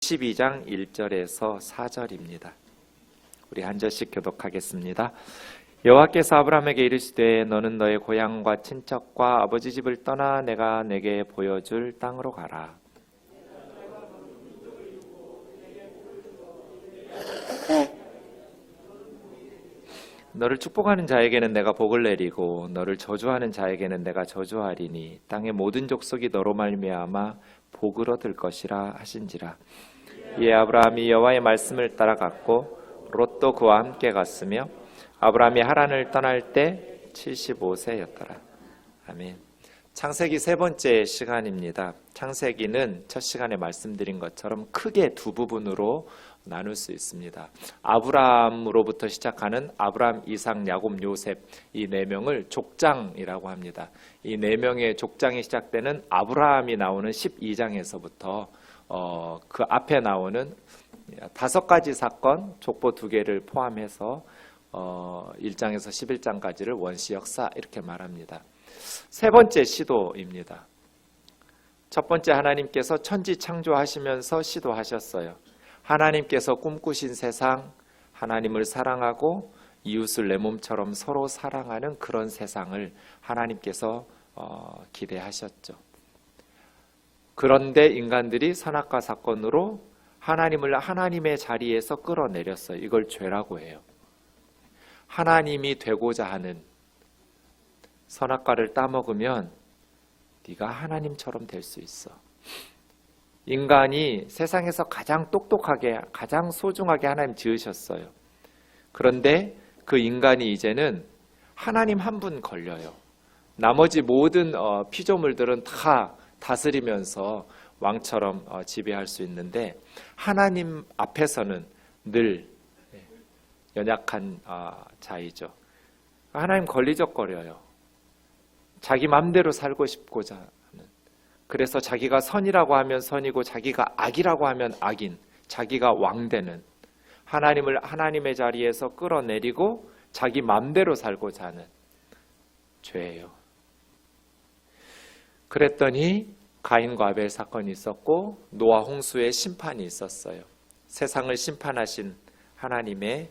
12장 1절에서 4절입니다. 우리 한 절씩 교독하겠습니다. 여호와께서 아브라함에게 이르시되 너는 너의 고향과 친척과 아버지 집을 떠나 내가 내게 보여줄 땅으로 가라. 너를 축복하는 자에게는 내가 복을 내리고 너를 저주하는 자에게는 내가 저주하리니 땅의 모든 족속이 너로 말미암아 복을 얻을 것이라 하신지라. 이에 아브라함이 여호와의 말씀을 따라갔고 롯도 그와 함께 갔으며 아브라함이 하란을 떠날 때 75세였더라. 아멘. 창세기 세 번째 시간입니다. 창세기는 첫 시간에 말씀드린 것처럼 크게 두 부분으로 나눌 수 있습니다. 아브라함으로부터 시작하는 아브라함, 이삭, 야곱, 요셉 이 네 명을 족장이라고 합니다. 이 네 명의 족장이 시작되는 아브라함이 나오는 12장에서부터 그 앞에 나오는 5가지 사건, 족보 2개를 포함해서 1장에서 11장까지를 원시 역사 이렇게 말합니다. 세 번째 시도입니다. 첫 번째 하나님께서 천지 창조하시면서 시도하셨어요. 하나님께서 꿈꾸신 세상, 하나님을 사랑하고 이웃을 내 몸처럼 서로 사랑하는 그런 세상을 하나님께서 기대하셨죠. 그런데 인간들이 선악과 사건으로 하나님을 하나님의 자리에서 끌어내렸어요. 이걸 죄라고 해요. 하나님이 되고자 하는 선악과를 따먹으면 네가 하나님처럼 될 수 있어. 인간이 세상에서 가장 똑똑하게, 가장 소중하게 하나님 지으셨어요. 그런데 그 인간이 이제는 하나님 한 분 걸려요. 나머지 모든 피조물들은 다 다스리면서 왕처럼 지배할 수 있는데 하나님 앞에서는 늘 연약한 자이죠. 하나님 걸리적거려요. 자기 마음대로 살고 싶고자 하는. 그래서 자기가 선이라고 하면 선이고 자기가 악이라고 하면 악인, 자기가 왕되는, 하나님을 하나님의 자리에서 끌어내리고 자기 마음대로 살고자 하는 죄예요. 그랬더니 가인과 아벨 사건이 있었고 노아 홍수의 심판이 있었어요. 세상을 심판하신 하나님의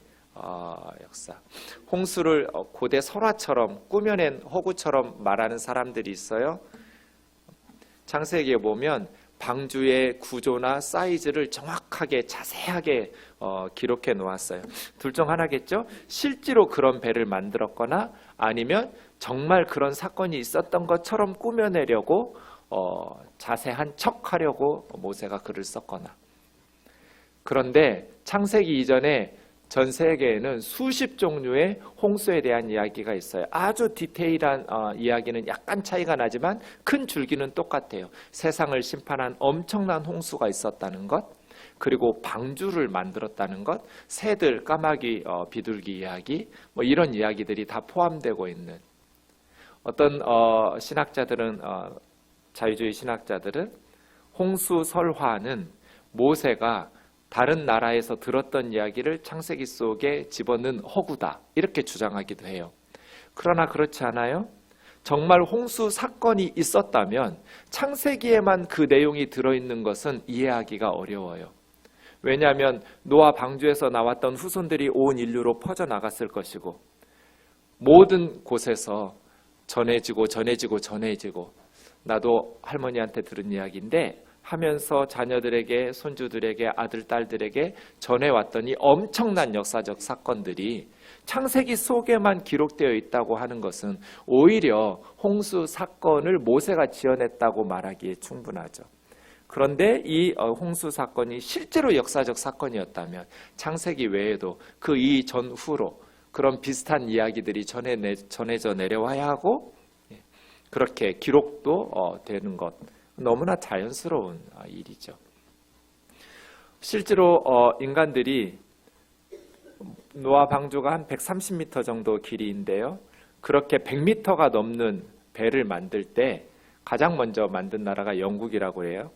역사. 홍수를 고대 설화처럼 꾸며낸 허구처럼 말하는 사람들이 있어요. 창세기에 보면 방주의 구조나 사이즈를 정확하게 자세하게 기록해 놓았어요. 둘 중 하나겠죠? 실제로 그런 배를 만들었거나 아니면 정말 그런 사건이 있었던 것처럼 꾸며내려고 자세한 척하려고 모세가 글을 썼거나. 그런데 창세기 이전에 전 세계에는 수십 종류의 홍수에 대한 이야기가 있어요. 아주 디테일한 이야기는 약간 차이가 나지만 큰 줄기는 똑같아요. 세상을 심판한 엄청난 홍수가 있었다는 것, 그리고 방주를 만들었다는 것, 새들, 까마귀, 비둘기 이야기, 뭐 이런 이야기들이 다 포함되고 있는. 어떤 신학자들은, 자유주의 신학자들은 홍수 설화는 모세가 다른 나라에서 들었던 이야기를 창세기 속에 집어넣은 허구다 이렇게 주장하기도 해요. 그러나 그렇지 않아요? 정말 홍수 사건이 있었다면 창세기에만 그 내용이 들어있는 것은 이해하기가 어려워요. 왜냐하면 노아 방주에서 나왔던 후손들이 온 인류로 퍼져나갔을 것이고 모든 곳에서 전해지고 나도 할머니한테 들은 이야기인데 하면서 자녀들에게, 손주들에게, 아들, 딸들에게 전해왔더니 엄청난 역사적 사건들이 창세기 속에만 기록되어 있다고 하는 것은 오히려 홍수 사건을 모세가 지어냈다고 말하기에 충분하죠. 그런데 이 홍수 사건이 실제로 역사적 사건이었다면 창세기 외에도 그 이전후로 그런 비슷한 이야기들이 전해져 내려와야 하고 그렇게 기록도 되는 것. 너무나 자연스러운 일이죠. 실제로 인간들이 노아 방주가 한 130m 정도 길이인데요. 그렇게 100m가 넘는 배를 만들 때 가장 먼저 만든 나라가 영국이라고 해요.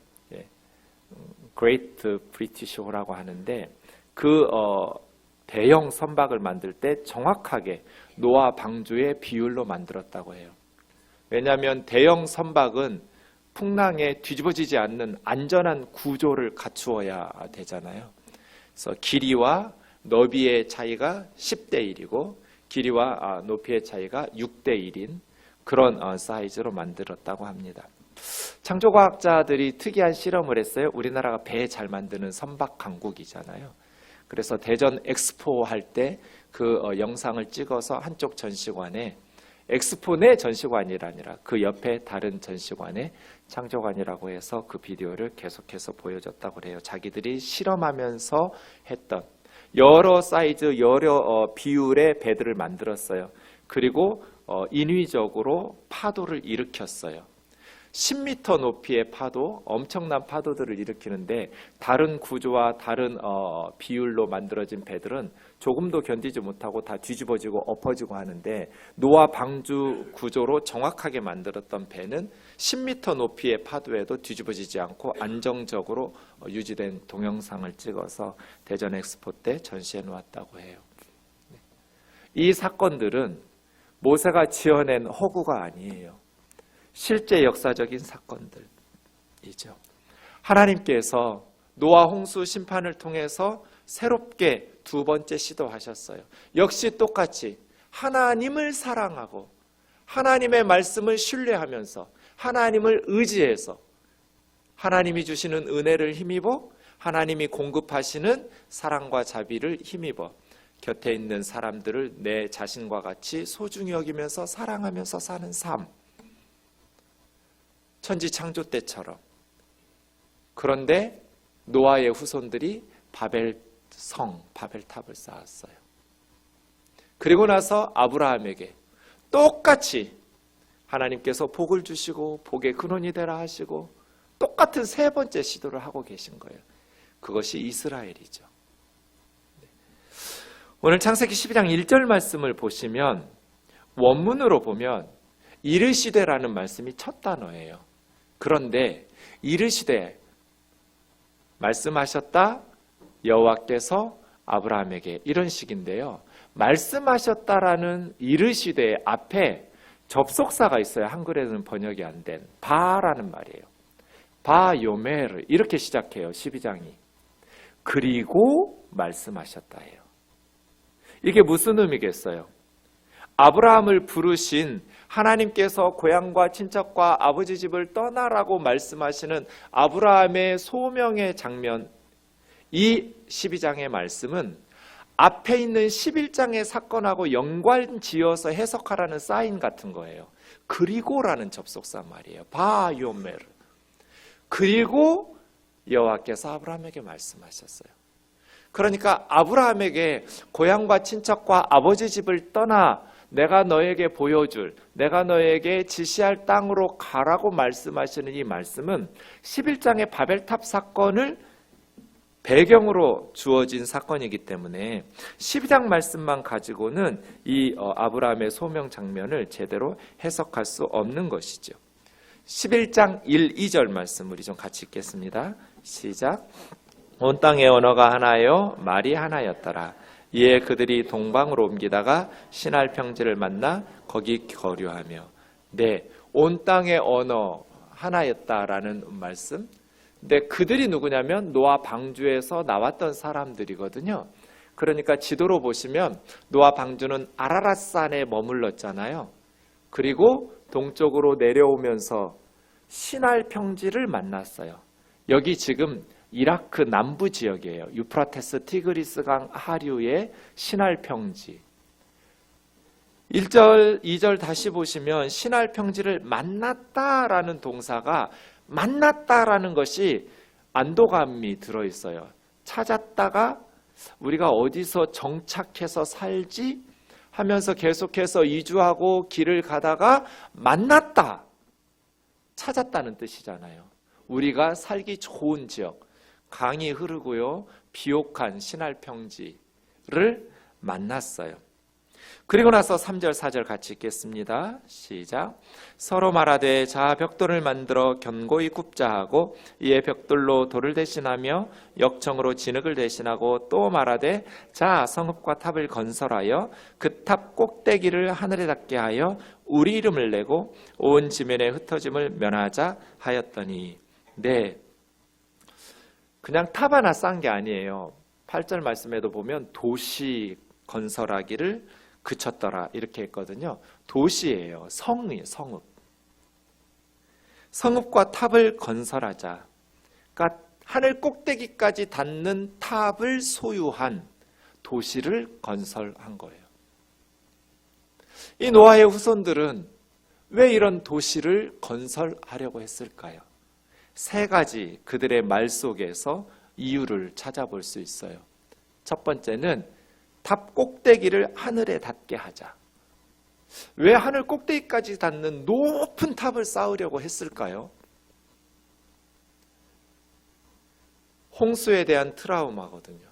Great British Ho라고 하는데 그 대형 선박을 만들 때 정확하게 노아 방주의 비율로 만들었다고 해요. 왜냐하면 대형 선박은 풍랑에 뒤집어지지 않는 안전한 구조를 갖추어야 되잖아요. 그래서 길이와 너비의 차이가 10대 1이고 길이와 높이의 차이가 6대 1인 그런 사이즈로 만들었다고 합니다. 창조과학자들이 특이한 실험을 했어요. 우리나라가 배 잘 만드는 선박 강국이잖아요. 그래서 대전 엑스포 할 때 그 영상을 찍어서 한쪽 전시관에 엑스포 내 전시관이 아니라 그 옆에 다른 전시관에 창조관이라고 해서 그 비디오를 계속해서 보여줬다고 그래요. 자기들이 실험하면서 했던 여러 사이즈, 여러 비율의 배들을 만들었어요. 그리고 인위적으로 파도를 일으켰어요. 10m 높이의 파도, 엄청난 파도들을 일으키는데 다른 구조와 다른 비율로 만들어진 배들은 조금도 견디지 못하고 다 뒤집어지고 엎어지고 하는데 노아 방주 구조로 정확하게 만들었던 배는 10m 높이의 파도에도 뒤집어지지 않고 안정적으로 유지된 동영상을 찍어서 대전 엑스포 때 전시해 놓았다고 해요. 이 사건들은 모세가 지어낸 허구가 아니에요. 실제 역사적인 사건들이죠. 하나님께서 노아 홍수 심판을 통해서 새롭게 두 번째 시도하셨어요. 역시 똑같이 하나님을 사랑하고 하나님의 말씀을 신뢰하면서 하나님을 의지해서 하나님이 주시는 은혜를 힘입어 하나님이 공급하시는 사랑과 자비를 힘입어 곁에 있는 사람들을 내 자신과 같이 소중히 여기면서 사랑하면서 사는 삶. 천지 창조 때처럼. 그런데 노아의 후손들이 바벨탑을 쌓았어요. 그리고 나서 아브라함에게 똑같이 하나님께서 복을 주시고 복의 근원이 되라 하시고 똑같은 세 번째 시도를 하고 계신 거예요. 그것이 이스라엘이죠. 오늘 창세기 12장 1절 말씀을 보시면 원문으로 보면 이르시되라는 말씀이 첫 단어예요. 그런데 이르시되 말씀하셨다 여호와께서 아브라함에게 이런 식인데요. 말씀하셨다라는 이르시되 앞에 접속사가 있어요. 한글에는 번역이 안 된 바라는 말이에요. 바요메르 이렇게 시작해요. 12장이. 그리고 말씀하셨다 해요. 이게 무슨 의미겠어요? 아브라함을 부르신 하나님께서 고향과 친척과 아버지 집을 떠나라고 말씀하시는 아브라함의 소명의 장면, 이 12장의 말씀은 앞에 있는 11장의 사건하고 연관지어서 해석하라는 사인 같은 거예요. 그리고라는 접속사 말이에요. 바요메르. 그리고 여호와께서 아브라함에게 말씀하셨어요. 그러니까 아브라함에게 고향과 친척과 아버지 집을 떠나 내가 너에게 보여줄, 내가 너에게 지시할 땅으로 가라고 말씀하시는 이 말씀은 11장의 바벨탑 사건을 배경으로 주어진 사건이기 때문에 12장 말씀만 가지고는 이 아브라함의 소명 장면을 제대로 해석할 수 없는 것이죠. 11장 1, 2절 말씀 우리 좀 같이 읽겠습니다. 시작. 온 땅의 언어가 하나요 말이 하나였더라. 이에 그들이 동방으로 옮기다가 시날 평지를 만나 거기 거류하며. 네, 온 땅의 언어 하나였다라는 말씀. 근데 그들이 누구냐면 노아 방주에서 나왔던 사람들이거든요. 그러니까 지도로 보시면 노아 방주는 아라랏산에 머물렀잖아요. 그리고 동쪽으로 내려오면서 시날 평지를 만났어요. 여기 지금 이라크 남부 지역이에요. 유프라테스 티그리스강 하류의 시날 평지. 1절, 2절 다시 보시면 시날 평지를 만났다라는 동사가 만났다라는 것이 안도감이 들어있어요. 찾았다가 우리가 어디서 정착해서 살지 하면서 계속해서 이주하고 길을 가다가 만났다. 찾았다는 뜻이잖아요. 우리가 살기 좋은 지역, 강이 흐르고요, 비옥한 시날 평지를 만났어요. 그리고 나서 3절 4절 같이 읽겠습니다. 시작. 서로 말하되 자 벽돌을 만들어 견고히 굽자 하고 이에 벽돌로 돌을 대신하며 역청으로 진흙을 대신하고 또 말하되 자 성읍과 탑을 건설하여 그 탑 꼭대기를 하늘에 닿게 하여 우리 이름을 내고 온 지면에 흩어짐을 면하자 하였더니. 네, 그냥 탑 하나 쌓은 게 아니에요. 8절 말씀에도 보면 도시 건설하기를 그쳤더라 이렇게 했거든요. 도시예요. 성이에요. 성읍. 성읍과 탑을 건설하자. 그러니까 하늘 꼭대기까지 닿는 탑을 소유한 도시를 건설한 거예요. 이 노아의 후손들은 왜 이런 도시를 건설하려고 했을까요? 세 가지 그들의 말 속에서 이유를 찾아볼 수 있어요. 첫 번째는 탑 꼭대기를 하늘에 닿게 하자. 왜 하늘 꼭대기까지 닿는 높은 탑을 쌓으려고 했을까요? 홍수에 대한 트라우마거든요.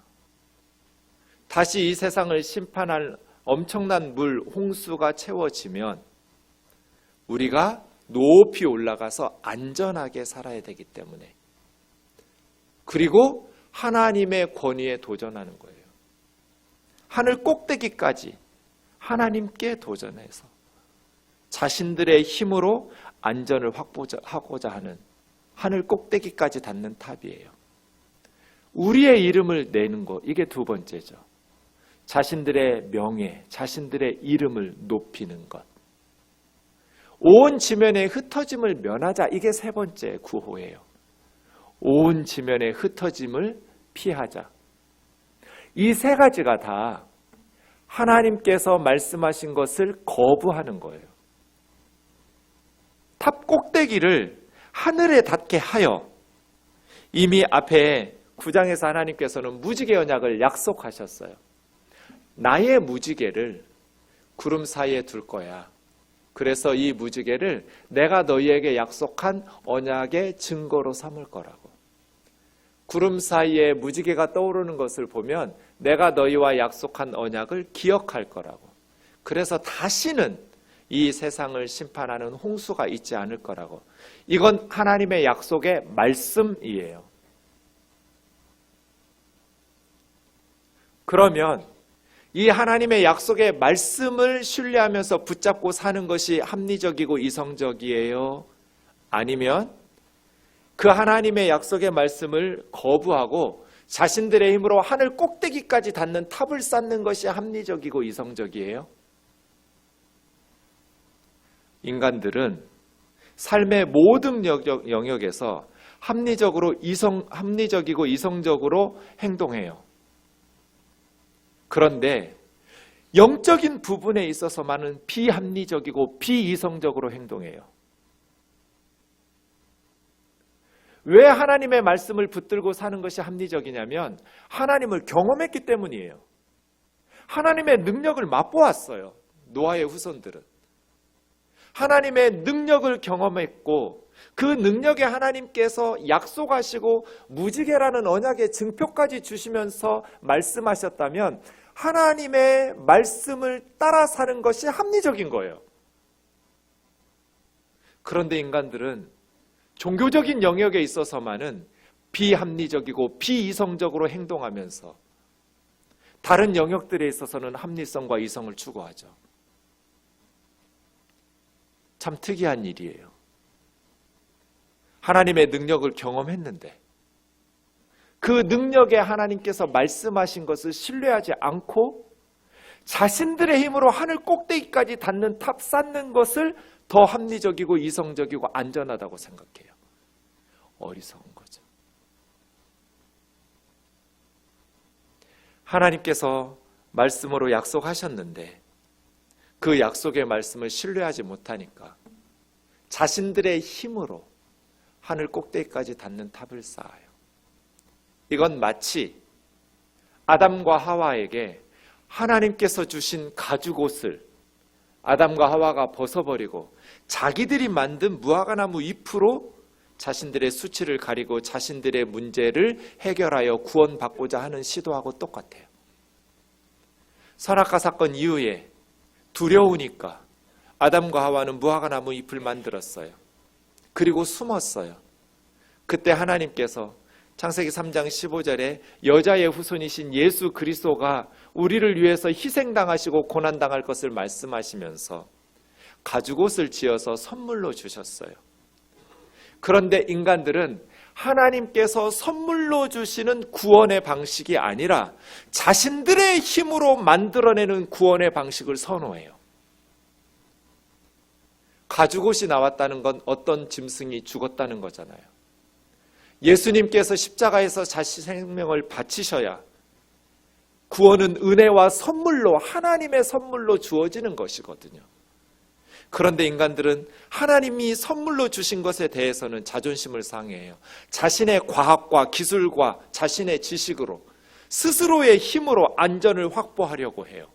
다시 이 세상을 심판할 엄청난 물, 홍수가 채워지면 우리가 높이 올라가서 안전하게 살아야 되기 때문에, 그리고 하나님의 권위에 도전하는 거예요. 하늘 꼭대기까지 하나님께 도전해서 자신들의 힘으로 안전을 확보하고자 하는 하늘 꼭대기까지 닿는 탑이에요. 우리의 이름을 내는 것, 이게 두 번째죠. 자신들의 명예, 자신들의 이름을 높이는 것. 온 지면에 흩어짐을 면하자, 이게 세 번째 구호예요. 온 지면에 흩어짐을 피하자. 이 세 가지가 다 하나님께서 말씀하신 것을 거부하는 거예요. 탑 꼭대기를 하늘에 닿게 하여, 이미 앞에 9장에서 하나님께서는 무지개 언약을 약속하셨어요. 나의 무지개를 구름 사이에 둘 거야. 그래서 이 무지개를 내가 너희에게 약속한 언약의 증거로 삼을 거라고. 구름 사이에 무지개가 떠오르는 것을 보면 내가 너희와 약속한 언약을 기억할 거라고. 그래서 다시는 이 세상을 심판하는 홍수가 있지 않을 거라고. 이건 하나님의 약속의 말씀이에요. 그러면 이 하나님의 약속의 말씀을 신뢰하면서 붙잡고 사는 것이 합리적이고 이성적이에요? 아니면 그 하나님의 약속의 말씀을 거부하고 자신들의 힘으로 하늘 꼭대기까지 닿는 탑을 쌓는 것이 합리적이고 이성적이에요? 인간들은 삶의 모든 영역에서 합리적이고 이성적으로 행동해요. 그런데 영적인 부분에 있어서만은 비합리적이고 비이성적으로 행동해요. 왜 하나님의 말씀을 붙들고 사는 것이 합리적이냐면 하나님을 경험했기 때문이에요. 하나님의 능력을 맛보았어요. 노아의 후손들은. 하나님의 능력을 경험했고 그 능력에 하나님께서 약속하시고 무지개라는 언약의 증표까지 주시면서 말씀하셨다면 하나님의 말씀을 따라 사는 것이 합리적인 거예요. 그런데 인간들은 종교적인 영역에 있어서만은 비합리적이고 비이성적으로 행동하면서 다른 영역들에 있어서는 합리성과 이성을 추구하죠. 참 특이한 일이에요. 하나님의 능력을 경험했는데 그 능력에 하나님께서 말씀하신 것을 신뢰하지 않고 자신들의 힘으로 하늘 꼭대기까지 닿는 탑 쌓는 것을 더 합리적이고 이성적이고 안전하다고 생각해요. 어리석은 거죠. 하나님께서 말씀으로 약속하셨는데 그 약속의 말씀을 신뢰하지 못하니까 자신들의 힘으로 하늘 꼭대기까지 닿는 탑을 쌓아요. 이건 마치 아담과 하와에게 하나님께서 주신 가죽옷을 아담과 하와가 벗어버리고 자기들이 만든 무화과나무 잎으로 자신들의 수치를 가리고 자신들의 문제를 해결하여 구원받고자 하는 시도하고 똑같아요. 선악과 사건 이후에 두려우니까 아담과 하와는 무화과나무 잎을 만들었어요. 그리고 숨었어요. 그때 하나님께서 창세기 3장 15절에 여자의 후손이신 예수 그리스도가 우리를 위해서 희생당하시고 고난당할 것을 말씀하시면서 가죽옷을 지어서 선물로 주셨어요. 그런데 인간들은 하나님께서 선물로 주시는 구원의 방식이 아니라 자신들의 힘으로 만들어내는 구원의 방식을 선호해요. 가죽옷이 나왔다는 건 어떤 짐승이 죽었다는 거잖아요. 예수님께서 십자가에서 자신의 생명을 바치셔야 구원은 은혜와 선물로, 하나님의 선물로 주어지는 것이거든요. 그런데 인간들은 하나님이 선물로 주신 것에 대해서는 자존심을 상해해요. 자신의 과학과 기술과 자신의 지식으로, 스스로의 힘으로 안전을 확보하려고 해요.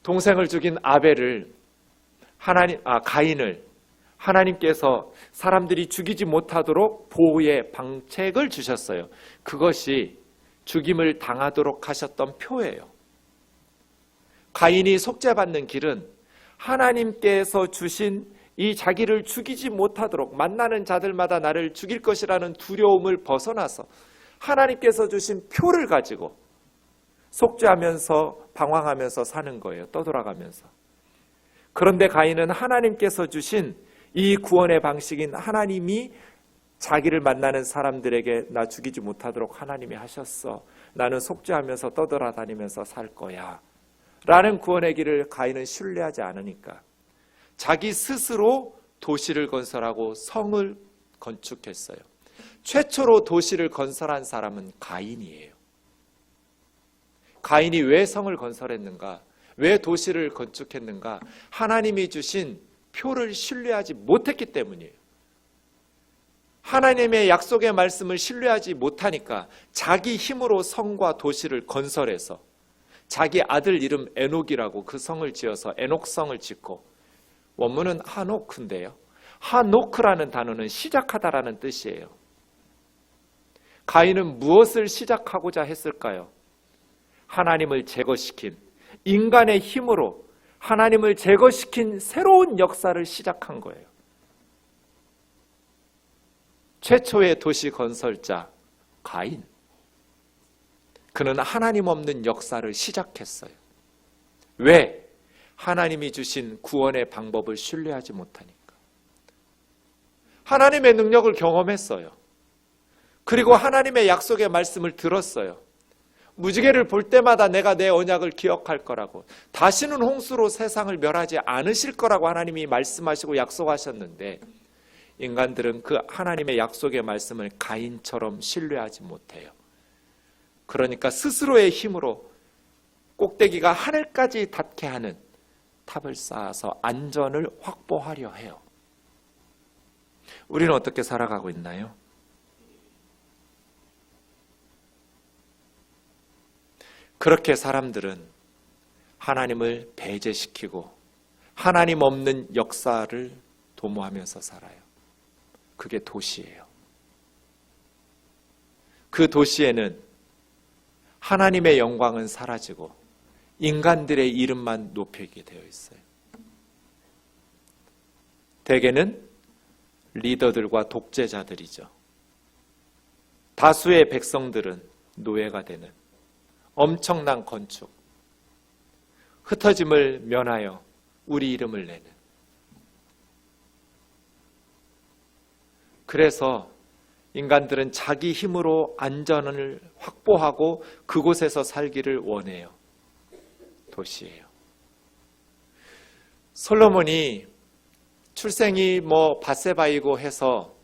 동생을 죽인 아벨을 가인을 하나님께서 사람들이 죽이지 못하도록 보호의 방책을 주셨어요. 그것이 죽임을 당하도록 하셨던 표예요. 가인이 속죄받는 길은 하나님께서 주신 이 자기를 죽이지 못하도록, 만나는 자들마다 나를 죽일 것이라는 두려움을 벗어나서 하나님께서 주신 표를 가지고 속죄하면서 방황하면서 사는 거예요. 떠돌아가면서. 그런데 가인은 하나님께서 주신 이 구원의 방식인, 하나님이 자기를 만나는 사람들에게 나 죽이지 못하도록 하나님이 하셨어. 나는 속죄하면서 떠돌아다니면서 살 거야. 라는 구원의 길을 가인은 신뢰하지 않으니까 자기 스스로 도시를 건설하고 성을 건축했어요. 최초로 도시를 건설한 사람은 가인이에요. 가인이 왜 성을 건설했는가? 왜 도시를 건축했는가? 하나님이 주신 표를 신뢰하지 못했기 때문이에요. 하나님의 약속의 말씀을 신뢰하지 못하니까 자기 힘으로 성과 도시를 건설해서 자기 아들 이름 에녹이라고 그 성을 지어서 에녹성을 짓고, 원문은 하노크인데요. 하노크라는 단어는 시작하다라는 뜻이에요. 가인은 무엇을 시작하고자 했을까요? 하나님을 제거시킨, 인간의 힘으로 하나님을 제거시킨 새로운 역사를 시작한 거예요. 최초의 도시 건설자 가인. 그는 하나님 없는 역사를 시작했어요. 왜? 하나님이 주신 구원의 방법을 신뢰하지 못하니까. 하나님의 능력을 경험했어요. 그리고 하나님의 약속의 말씀을 들었어요. 무지개를 볼 때마다 내가 내 언약을 기억할 거라고, 다시는 홍수로 세상을 멸하지 않으실 거라고 하나님이 말씀하시고 약속하셨는데, 인간들은 그 하나님의 약속의 말씀을 가인처럼 신뢰하지 못해요. 그러니까 스스로의 힘으로 꼭대기가 하늘까지 닿게 하는 탑을 쌓아서 안전을 확보하려 해요. 우리는 어떻게 살아가고 있나요? 그렇게 사람들은 하나님을 배제시키고 하나님 없는 역사를 도모하면서 살아요. 그게 도시예요. 그 도시에는 하나님의 영광은 사라지고 인간들의 이름만 높이게 되어 있어요. 대개는 리더들과 독재자들이죠. 다수의 백성들은 노예가 되는 엄청난 건축, 흩어짐을 면하여 우리 이름을 내는. 그래서 인간들은 자기 힘으로 안전을 확보하고 그곳에서 살기를 원해요. 도시예요. 솔로몬이 출생이 밧세바이고 해서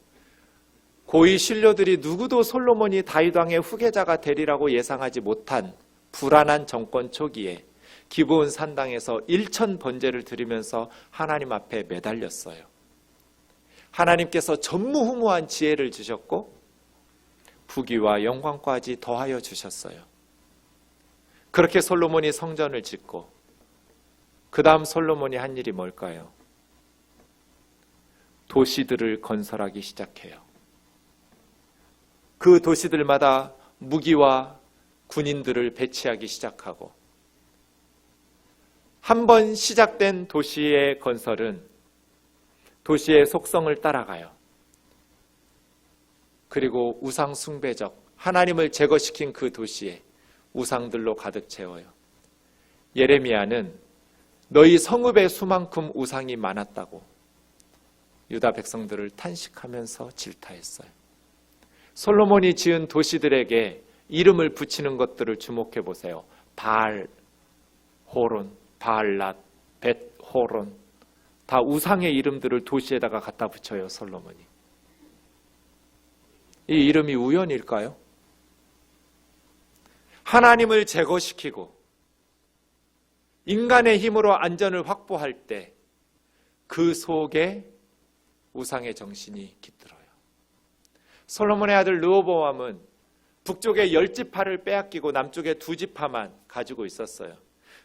고위 신료들이 누구도 솔로몬이 다윗 왕의 후계자가 되리라고 예상하지 못한 불안한 정권 초기에 기브온 산당에서 1000번제를 드리면서 하나님 앞에 매달렸어요. 하나님께서 전무후무한 지혜를 주셨고 부귀와 영광까지 더하여 주셨어요. 그렇게 솔로몬이 성전을 짓고 그 다음 솔로몬이 한 일이 뭘까요? 도시들을 건설하기 시작해요. 그 도시들마다 무기와 군인들을 배치하기 시작하고 한번 시작된 도시의 건설은 도시의 속성을 따라가요. 그리고 우상 숭배적, 하나님을 제거시킨 그 도시에 우상들로 가득 채워요. 예레미야는 너희 성읍에 수만큼 우상이 많았다고 유다 백성들을 탄식하면서 질타했어요. 솔로몬이 지은 도시들에게 이름을 붙이는 것들을 주목해 보세요. 바알, 호론, 바알랏, 벳 호론, 다 우상의 이름들을 도시에다가 갖다 붙여요. 솔로몬이. 이 이름이 우연일까요? 하나님을 제거시키고 인간의 힘으로 안전을 확보할 때 그 속에 우상의 정신이 깃들어요. 솔로몬의 아들 르호보암은 북쪽에 10지파를 빼앗기고 남쪽에 2지파만 가지고 있었어요.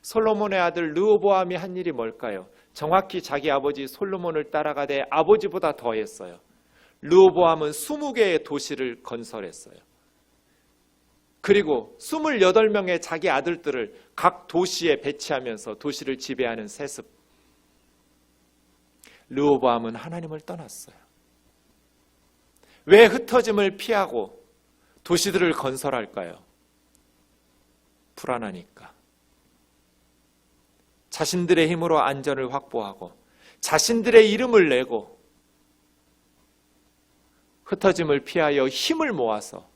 솔로몬의 아들 르호보암이 한 일이 뭘까요? 정확히 자기 아버지 솔로몬을 따라가되 아버지보다 더했어요. 르호보암은 20개의 도시를 건설했어요. 그리고 28명의 자기 아들들을 각 도시에 배치하면서 도시를 지배하는 세습. 르호보암은 하나님을 떠났어요. 왜 흩어짐을 피하고 도시들을 건설할까요? 불안하니까. 자신들의 힘으로 안전을 확보하고 자신들의 이름을 내고 흩어짐을 피하여 힘을 모아서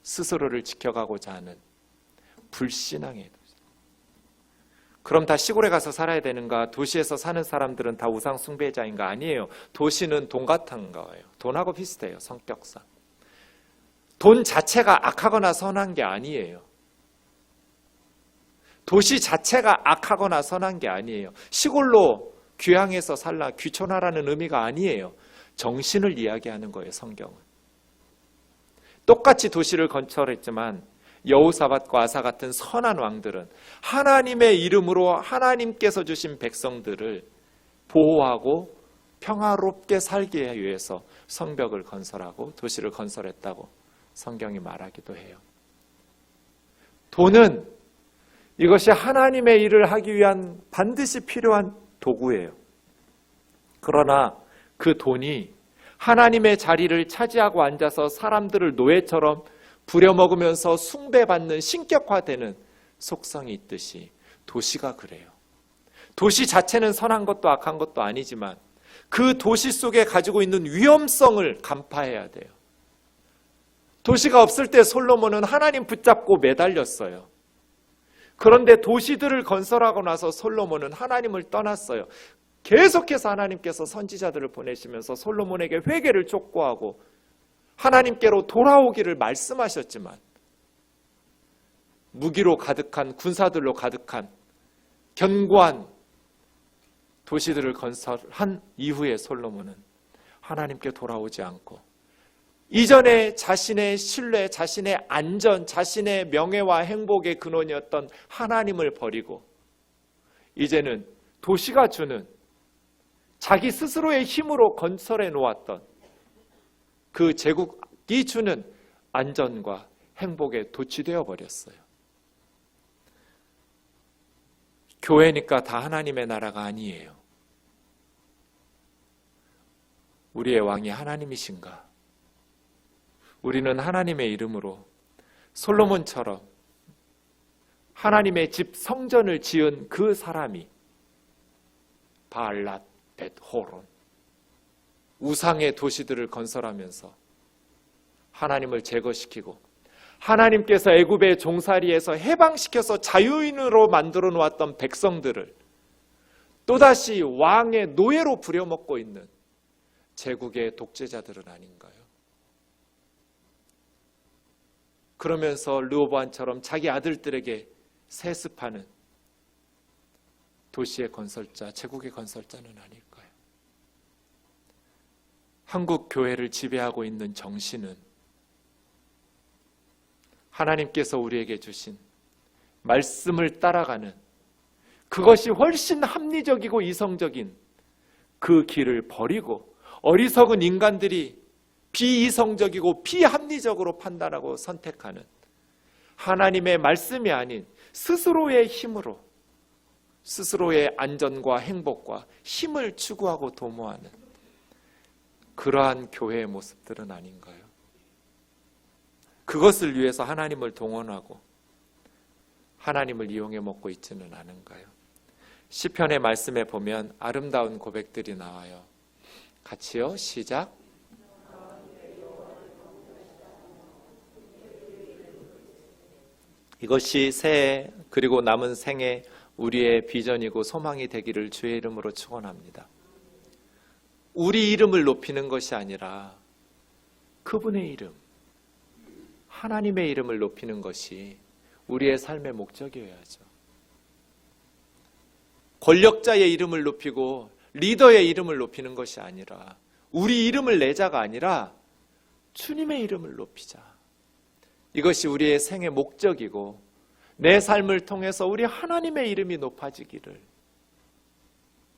스스로를 지켜가고자 하는 불신앙의 도시. 그럼 다 시골에 가서 살아야 되는가? 도시에서 사는 사람들은 다 우상 숭배자인가? 아니에요. 도시는 돈 같은 거예요. 돈하고 비슷해요. 성격상. 돈 자체가 악하거나 선한 게 아니에요. 도시 자체가 악하거나 선한 게 아니에요. 시골로 귀향해서 살라, 귀촌하라는 의미가 아니에요. 정신을 이야기하는 거예요. 성경은. 똑같이 도시를 건설했지만 여호사밧과 아사 같은 선한 왕들은 하나님의 이름으로 하나님께서 주신 백성들을 보호하고 평화롭게 살기 위해서 성벽을 건설하고 도시를 건설했다고 성경이 말하기도 해요. 돈은 이것이 하나님의 일을 하기 위한 반드시 필요한 도구예요. 그러나 그 돈이 하나님의 자리를 차지하고 앉아서 사람들을 노예처럼 부려먹으면서 숭배받는 신격화되는 속성이 있듯이 도시가 그래요. 도시 자체는 선한 것도 악한 것도 아니지만 그 도시 속에 가지고 있는 위험성을 간파해야 돼요. 도시가 없을 때 솔로몬은 하나님 붙잡고 매달렸어요. 그런데 도시들을 건설하고 나서 솔로몬은 하나님을 떠났어요. 계속해서 하나님께서 선지자들을 보내시면서 솔로몬에게 회개를 촉구하고 하나님께로 돌아오기를 말씀하셨지만 무기로 가득한 군사들로 가득한 견고한 도시들을 건설한 이후에 솔로몬은 하나님께 돌아오지 않고 이전에 자신의 신뢰, 자신의 안전, 자신의 명예와 행복의 근원이었던 하나님을 버리고 이제는 도시가 주는 자기 스스로의 힘으로 건설해 놓았던 그 제국이 주는 안전과 행복에 도취되어 버렸어요. 교회니까 다 하나님의 나라가 아니에요. 우리의 왕이 하나님이신가? 우리는 하나님의 이름으로 솔로몬처럼 하나님의 집 성전을 지은 그 사람이 바알랏, 벳 호론 우상의 도시들을 건설하면서 하나님을 제거시키고 하나님께서 애굽의 종살이에서 해방시켜서 자유인으로 만들어 놓았던 백성들을 또다시 왕의 노예로 부려먹고 있는 제국의 독재자들은 아닌가요? 그러면서 르호보암처럼 자기 아들들에게 세습하는 도시의 건설자, 제국의 건설자는 아닐까요? 한국 교회를 지배하고 있는 정신은 하나님께서 우리에게 주신 말씀을 따라가는 그것이 훨씬 합리적이고 이성적인 그 길을 버리고 어리석은 인간들이 비이성적이고 비합리적으로 판단하고 선택하는 하나님의 말씀이 아닌 스스로의 힘으로 스스로의 안전과 행복과 힘을 추구하고 도모하는 그러한 교회의 모습들은 아닌가요? 그것을 위해서 하나님을 동원하고 하나님을 이용해 먹고 있지는 않은가요? 시편의 말씀에 보면 아름다운 고백들이 나와요. 같이요. 시작. 이것이 새해 그리고 남은 생에 우리의 비전이고 소망이 되기를 주의 이름으로 축원합니다. 우리 이름을 높이는 것이 아니라 그분의 이름, 하나님의 이름을 높이는 것이 우리의 삶의 목적이어야죠. 권력자의 이름을 높이고 리더의 이름을 높이는 것이 아니라 우리 이름을 내자가 아니라 주님의 이름을 높이자. 이것이 우리의 생의 목적이고 내 삶을 통해서 우리 하나님의 이름이 높아지기를,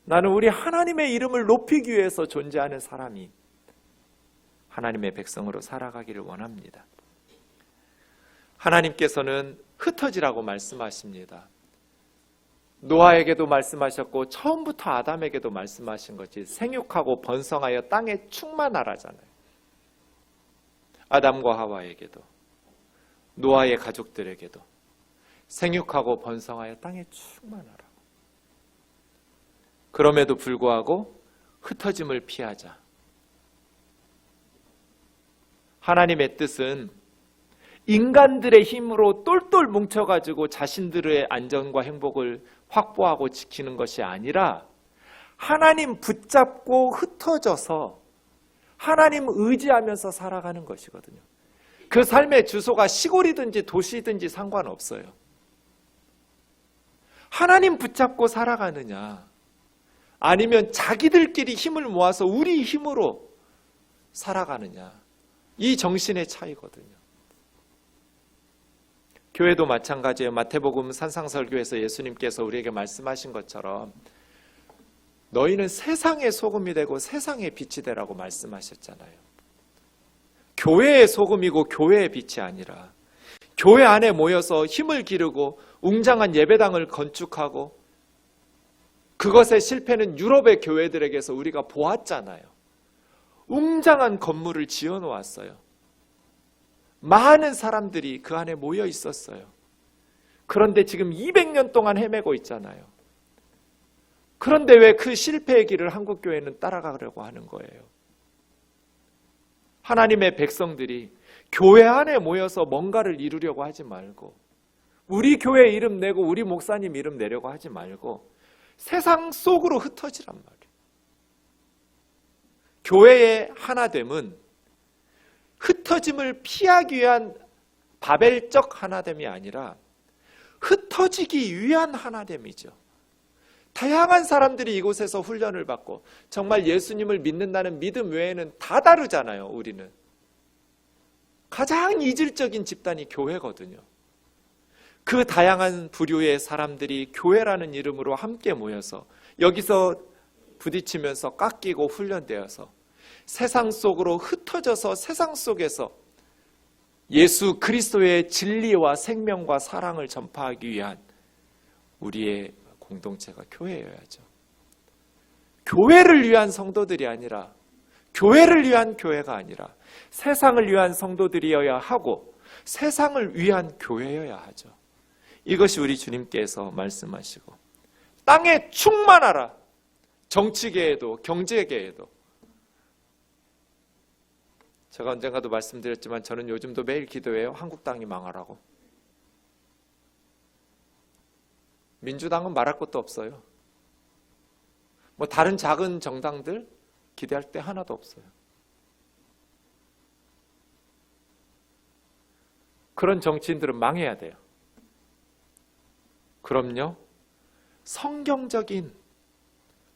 나는 우리 하나님의 이름을 높이기 위해서 존재하는 사람이 하나님의 백성으로 살아가기를 원합니다. 하나님께서는 흩어지라고 말씀하십니다. 노아에게도 말씀하셨고 처음부터 아담에게도 말씀하신 것이 생육하고 번성하여 땅에 충만하라잖아요. 아담과 하와에게도 노아의 가족들에게도 생육하고 번성하여 땅에 충만하라고. 그럼에도 불구하고 흩어짐을 피하자. 하나님의 뜻은 인간들의 힘으로 똘똘 뭉쳐가지고 자신들의 안전과 행복을 확보하고 지키는 것이 아니라 하나님 붙잡고 흩어져서 하나님 의지하면서 살아가는 것이거든요. 그 삶의 주소가 시골이든지 도시든지 상관없어요. 하나님 붙잡고 살아가느냐, 아니면 자기들끼리 힘을 모아서 우리 힘으로 살아가느냐, 이 정신의 차이거든요. 교회도 마찬가지예요. 마태복음 산상설교에서 예수님께서 우리에게 말씀하신 것처럼 너희는 세상의 소금이 되고 세상의 빛이 되라고 말씀하셨잖아요. 교회의 소금이고 교회의 빛이 아니라 교회 안에 모여서 힘을 기르고 웅장한 예배당을 건축하고, 그것의 실패는 유럽의 교회들에게서 우리가 보았잖아요. 웅장한 건물을 지어 놓았어요. 많은 사람들이 그 안에 모여 있었어요. 그런데 지금 200년 동안 헤매고 있잖아요. 그런데 왜 그 실패의 길을 한국교회는 따라가려고 하는 거예요? 하나님의 백성들이 교회 안에 모여서 뭔가를 이루려고 하지 말고, 우리 교회 이름 내고 우리 목사님 이름 내려고 하지 말고 세상 속으로 흩어지란 말이에요. 교회의 하나됨은 흩어짐을 피하기 위한 바벨적 하나됨이 아니라 흩어지기 위한 하나됨이죠. 다양한 사람들이 이곳에서 훈련을 받고 정말 예수님을 믿는다는 믿음 외에는 다 다르잖아요. 우리는 가장 이질적인 집단이 교회거든요. 그 다양한 부류의 사람들이 교회라는 이름으로 함께 모여서 여기서 부딪히면서 깎이고 훈련되어서 세상 속으로 흩어져서 세상 속에서 예수 그리스도의 진리와 생명과 사랑을 전파하기 위한 우리의 공동체가 교회여야죠. 교회를 위한 성도들이 아니라, 교회를 위한 교회가 아니라 세상을 위한 성도들이어야 하고 세상을 위한 교회여야 하죠. 이것이 우리 주님께서 말씀하시고, 땅에 충만하라. 정치계에도 경제계에도. 제가 언젠가도 말씀드렸지만 저는 요즘도 매일 기도해요. 한국 땅이 망하라고. 민주당은 말할 것도 없어요. 뭐 다른 작은 정당들 기대할 때 하나도 없어요. 그런 정치인들은 망해야 돼요. 그럼요, 성경적인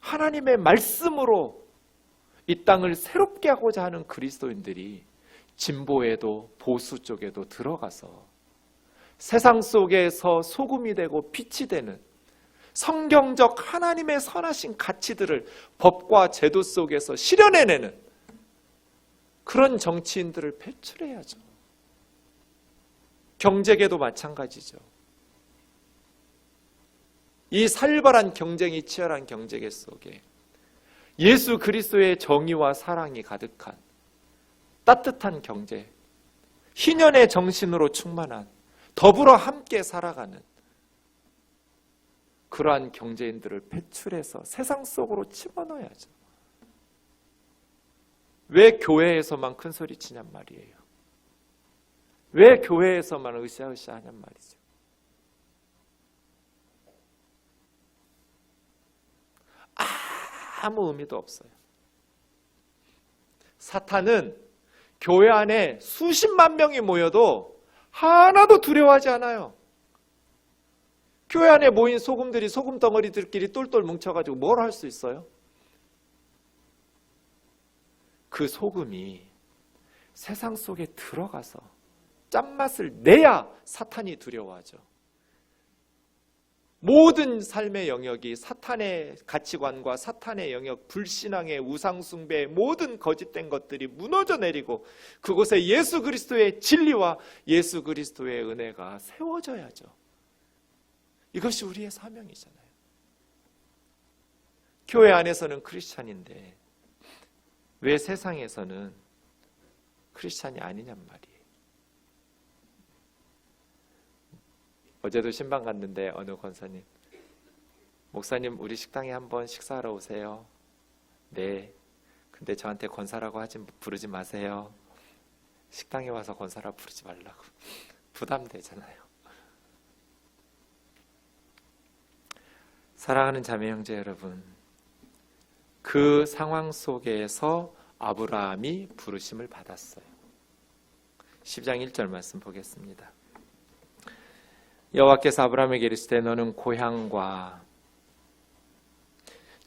하나님의 말씀으로 이 땅을 새롭게 하고자 하는 그리스도인들이 진보에도 보수 쪽에도 들어가서 세상 속에서 소금이 되고 빛이 되는 성경적 하나님의 선하신 가치들을 법과 제도 속에서 실현해내는 그런 정치인들을 배출해야죠. 경제계도 마찬가지죠. 이 살벌한 경쟁이 치열한 경쟁 속에 예수 그리스도의 정의와 사랑이 가득한 따뜻한 경제, 희년의 정신으로 충만한 더불어 함께 살아가는 그러한 경제인들을 배출해서 세상 속으로 집어넣어야죠. 왜 교회에서만 큰 소리 치냔 말이에요. 왜 교회에서만 으쌰으쌰 하냔 말이죠. 아무 의미도 없어요. 사탄은 교회 안에 수십만 명이 모여도 하나도 두려워하지 않아요. 교회 안에 모인 소금들이 소금 덩어리들끼리 똘똘 뭉쳐가지고 뭘 할 수 있어요? 그 소금이 세상 속에 들어가서 짠맛을 내야 사탄이 두려워하죠. 모든 삶의 영역이 사탄의 가치관과 사탄의 영역, 불신앙의 우상숭배의 모든 거짓된 것들이 무너져 내리고 그곳에 예수 그리스도의 진리와 예수 그리스도의 은혜가 세워져야죠. 이것이 우리의 사명이잖아요. 교회 안에서는 크리스찬인데 왜 세상에서는 크리스찬이 아니냔 말이에요. 어제도 신방 갔는데 어느 권사님, 목사님 우리 식당에 한번 식사하러 오세요. 네. 근데 저한테 권사라고 부르지 마세요. 식당에 와서 권사라 부르지 말라고. 부담되잖아요. 사랑하는 자매 형제 여러분, 그 상황 속에서 아브라함이 부르심을 받았어요. 10장 1절 말씀 보겠습니다. 여호와께서 아브라함에게 이르시되 너는 고향과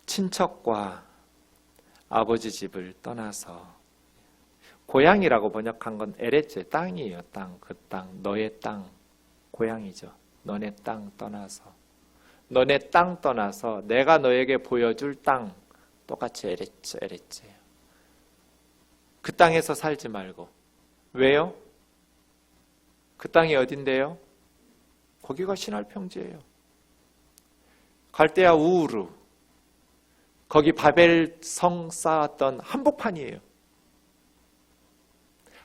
친척과 아버지 집을 떠나서, 고향이라고 번역한 건 에레츠, 땅이에요. 땅, 그 땅, 너의 땅, 고향이죠. 너네 땅 떠나서, 너네 땅 떠나서 내가 너에게 보여줄 땅, 똑같이 에레츠예요. 그 땅에서 살지 말고. 왜요? 그 땅이 어딘데요? 거기가 시날 평지예요. 갈대아 우르, 거기 바벨 성 쌓았던 한복판이에요.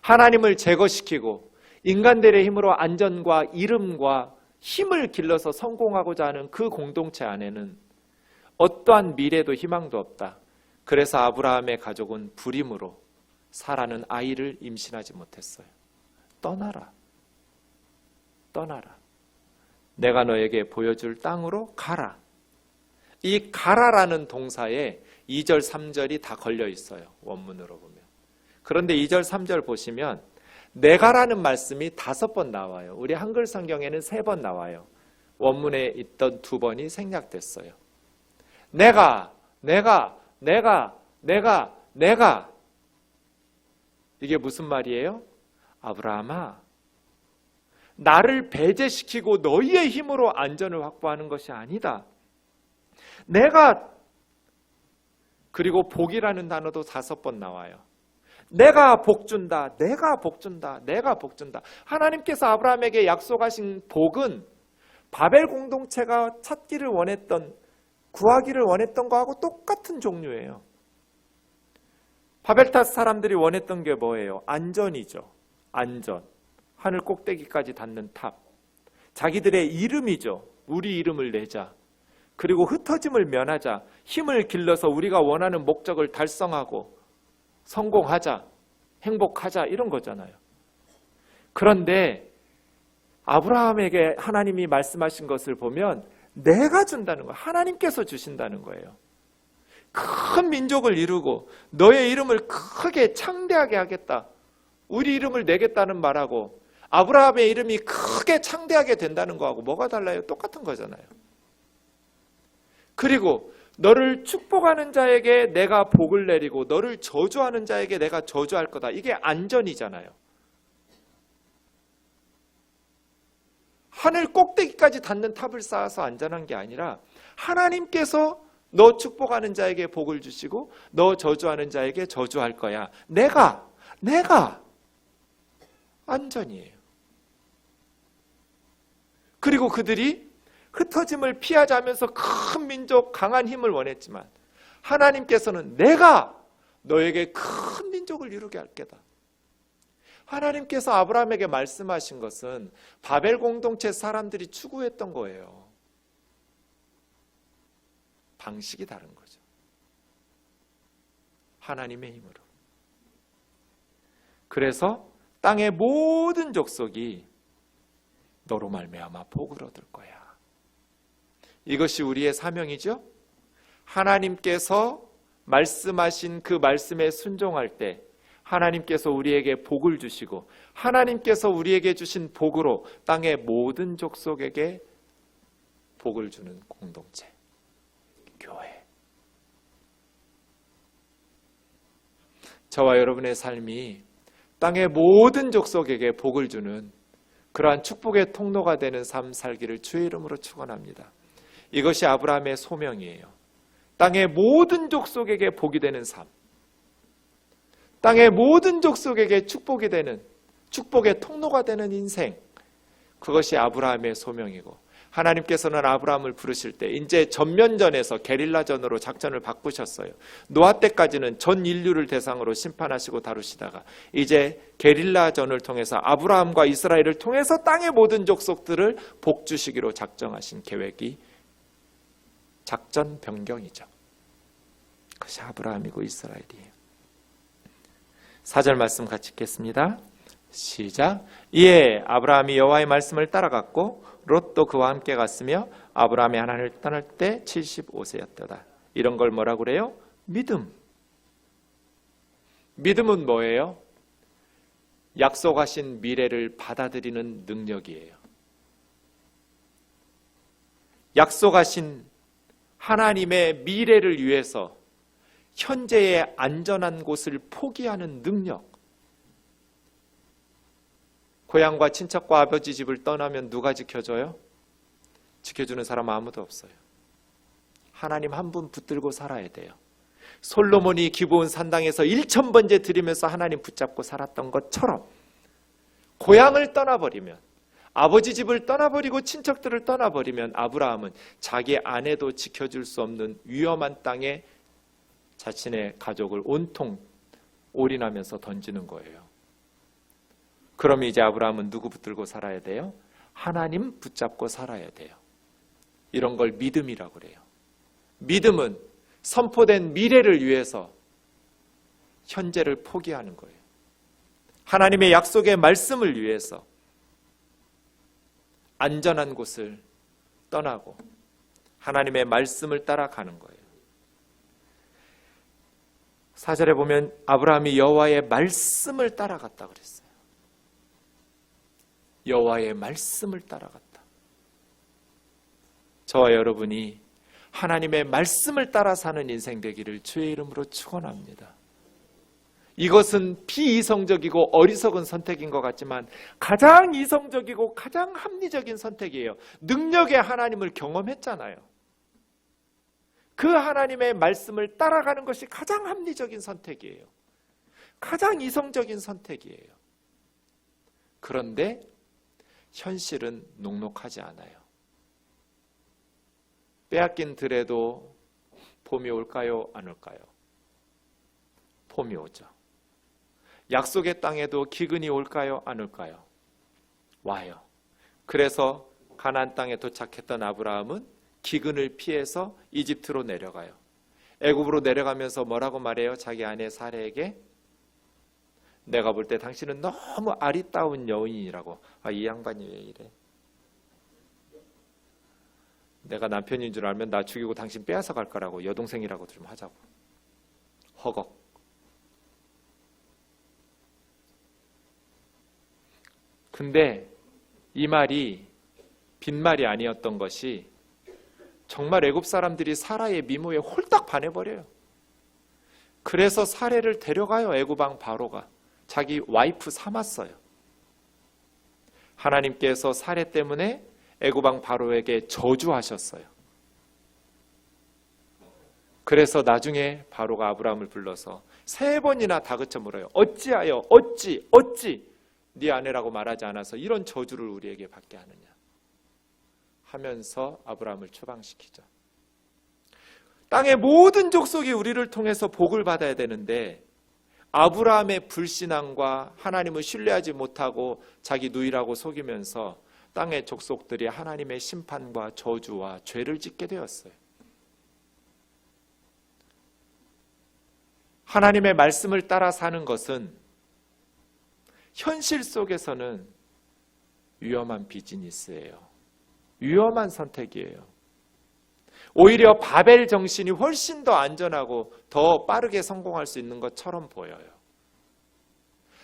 하나님을 제거시키고 인간들의 힘으로 안전과 이름과 힘을 길러서 성공하고자 하는 그 공동체 안에는 어떠한 미래도 희망도 없다. 그래서 아브라함의 가족은 불임으로 사라는 아이를 임신하지 못했어요. 떠나라. 떠나라. 내가 너에게 보여줄 땅으로 가라. 이 가라라는 동사에 2절, 3절이 다 걸려 있어요. 원문으로 보면. 그런데 2절, 3절 보시면 내가라는 말씀이 5번 나와요. 우리 한글 성경에는 3번 나와요. 원문에 있던 2번이 생략됐어요. 내가. 이게 무슨 말이에요? 아브라함아, 나를 배제시키고 너희의 힘으로 안전을 확보하는 것이 아니다. 내가, 그리고 복이라는 단어도 5번 나와요. 내가 복준다, 내가 복준다, 내가 복준다. 하나님께서 아브라함에게 약속하신 복은 바벨 공동체가 찾기를 원했던, 구하기를 원했던 거하고 똑같은 종류예요. 바벨탑 사람들이 원했던 게 뭐예요? 안전이죠. 안전. 하늘 꼭대기까지 닿는 탑. 자기들의 이름이죠. 우리 이름을 내자. 그리고 흩어짐을 면하자. 힘을 길러서 우리가 원하는 목적을 달성하고 성공하자. 행복하자. 이런 거잖아요. 그런데 아브라함에게 하나님이 말씀하신 것을 보면 내가 준다는 거예요. 하나님께서 주신다는 거예요. 큰 민족을 이루고 너의 이름을 크게 창대하게 하겠다. 우리 이름을 내겠다는 말하고 아브라함의 이름이 크게 창대하게 된다는 거하고 뭐가 달라요? 똑같은 거잖아요. 그리고 너를 축복하는 자에게 내가 복을 내리고 너를 저주하는 자에게 내가 저주할 거다. 이게 안전이잖아요. 하늘 꼭대기까지 닿는 탑을 쌓아서 안전한 게 아니라 하나님께서 너 축복하는 자에게 복을 주시고 너 저주하는 자에게 저주할 거야. 내가 안전이에요. 그리고 그들이 흩어짐을 피하자면서 큰 민족, 강한 힘을 원했지만 하나님께서는 내가 너에게 큰 민족을 이루게 할 게다. 하나님께서 아브라함에게 말씀하신 것은 바벨 공동체 사람들이 추구했던 거예요. 방식이 다른 거죠. 하나님의 힘으로. 그래서 땅의 모든 족속이 너로 말미암아 복을 얻을 거야. 이것이 우리의 사명이죠. 하나님께서 말씀하신 그 말씀에 순종할 때 하나님께서 우리에게 복을 주시고 하나님께서 우리에게 주신 복으로 땅의 모든 족속에게 복을 주는 공동체, 교회. 저와 여러분의 삶이 땅의 모든 족속에게 복을 주는 그러한 축복의 통로가 되는 삶 살기를 주의 이름으로 축원합니다. 이것이 아브라함의 소명이에요. 땅의 모든 족속에게 복이 되는 삶, 땅의 모든 족속에게 축복이 되는, 축복의 통로가 되는 인생, 그것이 아브라함의 소명이고, 하나님께서는 아브라함을 부르실 때 이제 전면전에서 게릴라전으로 작전을 바꾸셨어요. 노아 때까지는 전 인류를 대상으로 심판하시고 다루시다가 이제 게릴라전을 통해서 아브라함과 이스라엘을 통해서 땅의 모든 족속들을 복 주시기로 작정하신 계획이 작전 변경이죠. 그것이 아브라함이고 이스라엘이에요. 4절 말씀 같이 읽겠습니다. 시작. 이에 아브라함이 여호와의 말씀을 따라갔고 롯도 그와 함께 갔으며 아브라함이 하나님을 떠날 때 75세였더라. 이런 걸 뭐라고 그래요? 믿음. 믿음은 뭐예요? 약속하신 미래를 받아들이는 능력이에요. 약속하신 하나님의 미래를 위해서 현재의 안전한 곳을 포기하는 능력. 고향과 친척과 아버지 집을 떠나면 누가 지켜줘요? 지켜주는 사람 아무도 없어요. 하나님 한 분 붙들고 살아야 돼요. 솔로몬이 기브온 산당에서 1000번째 드리면서 하나님 붙잡고 살았던 것처럼 고향을 떠나버리면, 아버지 집을 떠나버리고 친척들을 떠나버리면 아브라함은 자기 아내도 지켜줄 수 없는 위험한 땅에 자신의 가족을 온통 올인하면서 던지는 거예요. 그럼 이제 아브라함은 누구 붙들고 살아야 돼요? 하나님 붙잡고 살아야 돼요. 이런 걸 믿음이라고 그래요. 믿음은 선포된 미래를 위해서 현재를 포기하는 거예요. 하나님의 약속의 말씀을 위해서 안전한 곳을 떠나고 하나님의 말씀을 따라가는 거예요. 4절에 보면 아브라함이 여호와의 말씀을 따라갔다 그랬어요. 여호와의 말씀을 따라갔다. 저와 여러분이 하나님의 말씀을 따라 사는 인생 되기를 주의 이름으로 축원합니다. 이것은 비이성적이고 어리석은 선택인 것 같지만 가장 이성적이고 가장 합리적인 선택이에요. 능력의 하나님을 경험했잖아요. 그 하나님의 말씀을 따라가는 것이 가장 합리적인 선택이에요. 가장 이성적인 선택이에요. 그런데 현실은 녹록하지 않아요. 빼앗긴 들에도 봄이 올까요? 안 올까요? 봄이 오죠. 약속의 땅에도 기근이 올까요? 안 올까요? 와요. 그래서 가나안 땅에 도착했던 아브라함은 기근을 피해서 이집트로 내려가요. 애굽으로 내려가면서 뭐라고 말해요? 자기 아내 사레에게 내가 볼 때 당신은 너무 아리따운 여인이라고. 이 양반이 왜 이래? 내가 남편인 줄 알면 나 죽이고 당신 빼앗아 갈 거라고. 여동생이라고 좀 하자고. 허걱. 근데 이 말이 빈말이 아니었던 것이 정말 애굽 사람들이 사라의 미모에 홀딱 반해버려요. 그래서 사레를 데려가요. 애굽 왕 바로가. 자기 와이프 삼았어요. 하나님께서 사레 때문에 애굽 왕 바로에게 저주하셨어요. 그래서 나중에 바로가 아브라함을 불러서 3번이나 다그쳐 물어요. 어찌하여 어찌 네 아내라고 말하지 않아서 이런 저주를 우리에게 받게 하느냐. 하면서 아브라함을 추방시키죠. 땅의 모든 족속이 우리를 통해서 복을 받아야 되는데 아브라함의 불신앙과 하나님을 신뢰하지 못하고 자기 누이라고 속이면서 땅의 족속들이 하나님의 심판과 저주와 죄를 짓게 되었어요. 하나님의 말씀을 따라 사는 것은 현실 속에서는 위험한 비즈니스예요. 위험한 선택이에요. 오히려 바벨 정신이 훨씬 더 안전하고 더 빠르게 성공할 수 있는 것처럼 보여요.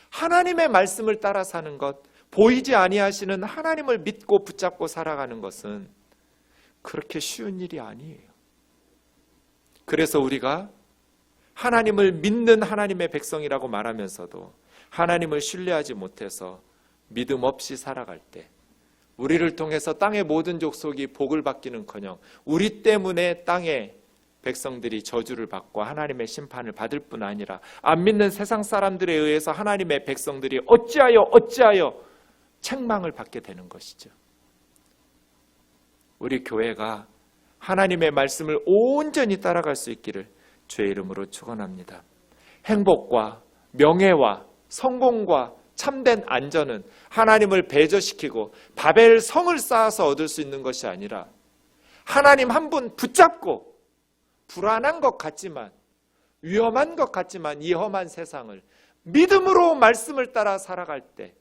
하나님의 말씀을 따라 사는 것, 보이지 아니하시는 하나님을 믿고 붙잡고 살아가는 것은 그렇게 쉬운 일이 아니에요. 그래서 우리가 하나님을 믿는 하나님의 백성이라고 말하면서도 하나님을 신뢰하지 못해서 믿음 없이 살아갈 때 우리를 통해서 땅의 모든 족속이 복을 받기는커녕 우리 때문에 땅의 백성들이 저주를 받고 하나님의 심판을 받을 뿐 아니라 안 믿는 세상 사람들에 의해서 하나님의 백성들이 어찌하여 책망을 받게 되는 것이죠. 우리 교회가 하나님의 말씀을 온전히 따라갈 수 있기를 주의 이름으로 축원합니다. 행복과 명예와 성공과 참된 안전은 하나님을 배제시키고 바벨 성을 쌓아서 얻을 수 있는 것이 아니라 하나님 한 분 붙잡고 불안한 것 같지만 위험한 것 같지만 이 험한 세상을 믿음으로 말씀을 따라 살아갈 때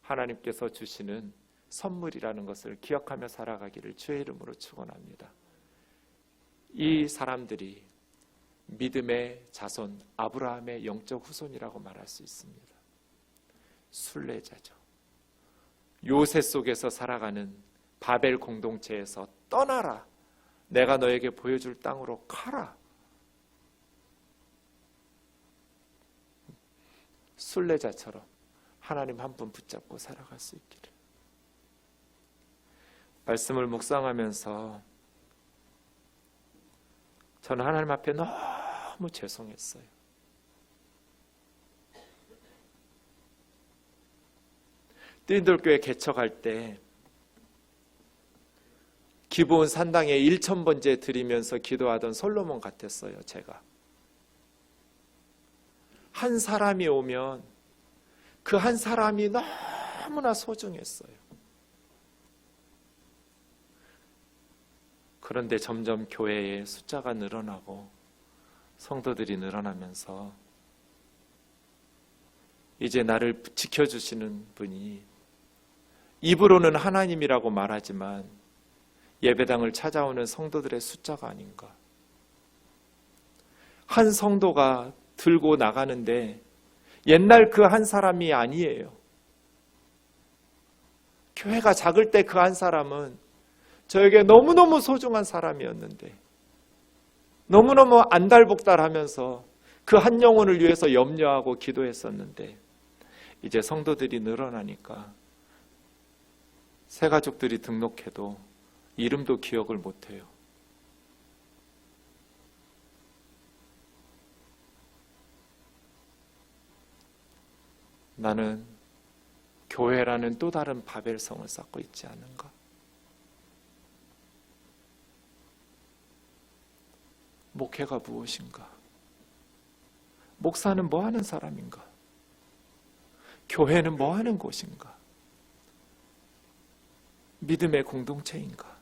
하나님께서 주시는 선물이라는 것을 기억하며 살아가기를 주의 이름으로 축원합니다. 이 사람들이 믿음의 자손 아브라함의 영적 후손이라고 말할 수 있습니다. 순례자죠. 요새 속에서 살아가는 바벨 공동체에서 떠나라. 내가 너에게 보여줄 땅으로 가라. 순례자처럼 하나님 한 분 붙잡고 살아갈 수 있기를. 말씀을 묵상하면서 저는 하나님 앞에 너무 죄송했어요. 뜨인돌교회 개척할 때 기브온 산당에 1000번째 드리면서 기도하던 솔로몬 같았어요. 제가 한 사람이 오면 그 한 사람이 너무나 소중했어요. 그런데 점점 교회의 숫자가 늘어나고 성도들이 늘어나면서 이제 나를 지켜주시는 분이 입으로는 하나님이라고 말하지만 예배당을 찾아오는 성도들의 숫자가 아닌가. 한 성도가 들고 나가는데 옛날 그 한 사람이 아니에요. 교회가 작을 때 그 한 사람은 저에게 너무너무 소중한 사람이었는데 너무너무 안달복달하면서 그 한 영혼을 위해서 염려하고 기도했었는데 이제 성도들이 늘어나니까 새 가족들이 등록해도 이름도 기억을 못해요. 나는 교회라는 또 다른 바벨성을 쌓고 있지 않은가? 목회가 무엇인가? 목사는 뭐 하는 사람인가? 교회는 뭐 하는 곳인가? 믿음의 공동체인가?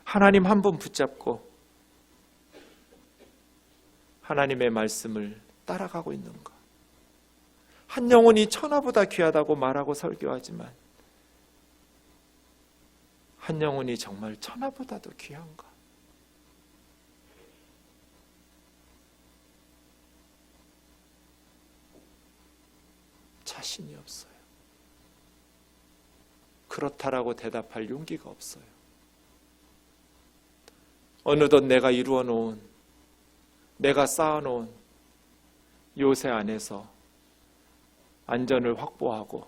하나님 한 분 붙잡고 하나님의 말씀을 따라가고 있는가? 한 영혼이 천하보다 귀하다고 말하고 설교하지만 한 영혼이 정말 천하보다도 귀한가? 자신이 없어요. 그렇다라고 대답할 용기가 없어요. 어느덧 내가 이루어 놓은, 내가 쌓아놓은 요새 안에서 안전을 확보하고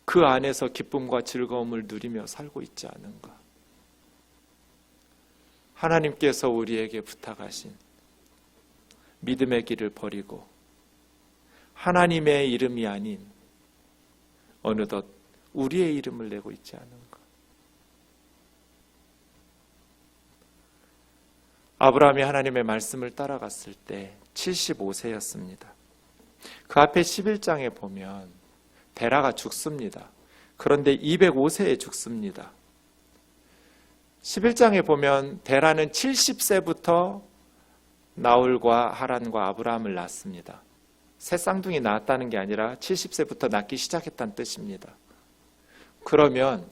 그 안에서 기쁨과 즐거움을 누리며 살고 있지 않은가. 하나님께서 우리에게 부탁하신 믿음의 길을 버리고 하나님의 이름이 아닌 어느덧 우리의 이름을 내고 있지 않은가. 아브라함이 하나님의 말씀을 따라갔을 때 75세였습니다. 그 앞에 11장에 보면 데라가 죽습니다. 그런데 205세에 죽습니다. 11장에 보면 데라는 70세부터 나홀과 하란과 아브라함을 낳습니다. 새 쌍둥이 낳았다는 게 아니라 70세부터 낳기 시작했다는 뜻입니다. 그러면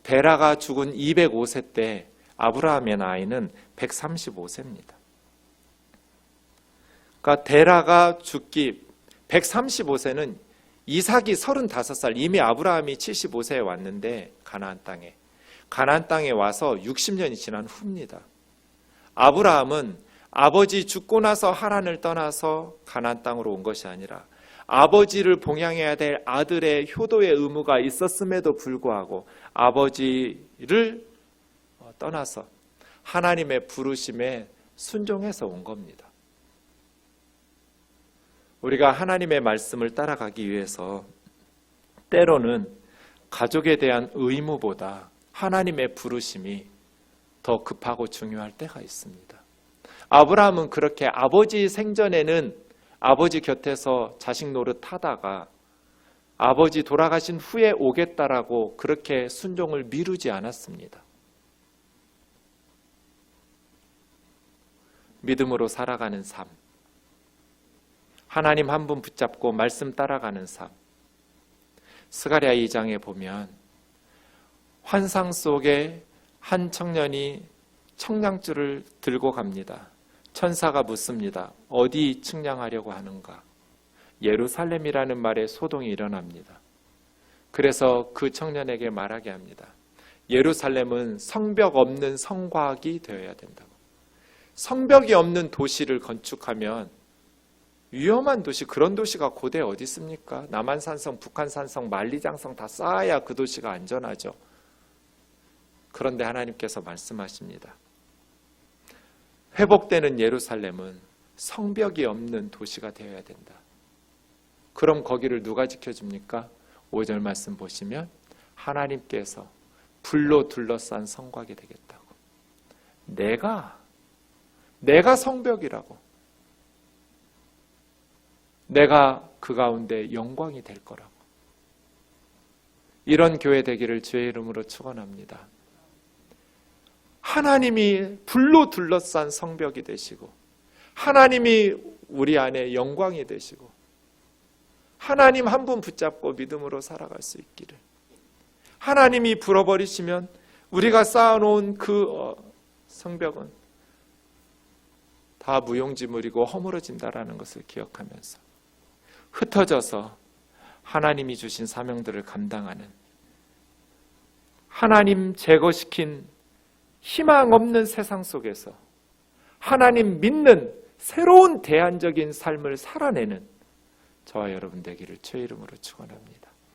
데라가 죽은 205세 때 아브라함의 나이는 135세입니다. 그러니까 데라가 죽기 135세는 이삭이 35살, 이미 아브라함이 75세에 왔는데 가나안 땅에 와서 60년이 지난 후입니다. 아브라함은 아버지 죽고 나서 하란을 떠나서 가나안 땅으로 온 것이 아니라 아버지를 봉양해야 될 아들의 효도의 의무가 있었음에도 불구하고 아버지를 떠나서 하나님의 부르심에 순종해서 온 겁니다. 우리가 하나님의 말씀을 따라가기 위해서 때로는 가족에 대한 의무보다 하나님의 부르심이 더 급하고 중요할 때가 있습니다. 아브라함은 그렇게 아버지 생전에는 아버지 곁에서 자식 노릇하다가 아버지 돌아가신 후에 오겠다라고 그렇게 순종을 미루지 않았습니다. 믿음으로 살아가는 삶, 하나님 한 분 붙잡고 말씀 따라가는 삶. 스가랴 2장에 보면 환상 속에 한 청년이 청량줄을 들고 갑니다. 천사가 묻습니다. 어디 측량하려고 하는가? 예루살렘이라는 말에 소동이 일어납니다. 그래서 그 청년에게 말하게 합니다. 예루살렘은 성벽 없는 성곽이 되어야 된다고. 성벽이 없는 도시를 건축하면 위험한 도시, 그런 도시가 고대에 어디 있습니까? 남한산성, 북한산성, 만리장성 다 쌓아야 그 도시가 안전하죠. 그런데 하나님께서 말씀하십니다. 회복되는 예루살렘은 성벽이 없는 도시가 되어야 된다. 그럼 거기를 누가 지켜줍니까? 5절 말씀 보시면 하나님께서 불로 둘러싼 성곽이 되겠다고. 내가 성벽이라고. 내가 그 가운데 영광이 될 거라고. 이런 교회 되기를 주의 이름으로 축원합니다. 하나님이 불로 둘러싼 성벽이 되시고 하나님이 우리 안에 영광이 되시고 하나님 한 분 붙잡고 믿음으로 살아갈 수 있기를. 하나님이 불어버리시면 우리가 쌓아놓은 그 성벽은 다 무용지물이고 허물어진다라는 것을 기억하면서 흩어져서 하나님이 주신 사명들을 감당하는, 하나님 제거시킨 희망 없는 세상 속에서 하나님 믿는 새로운 대안적인 삶을 살아내는 저와 여러분 되기를 주의 이름으로 축원합니다.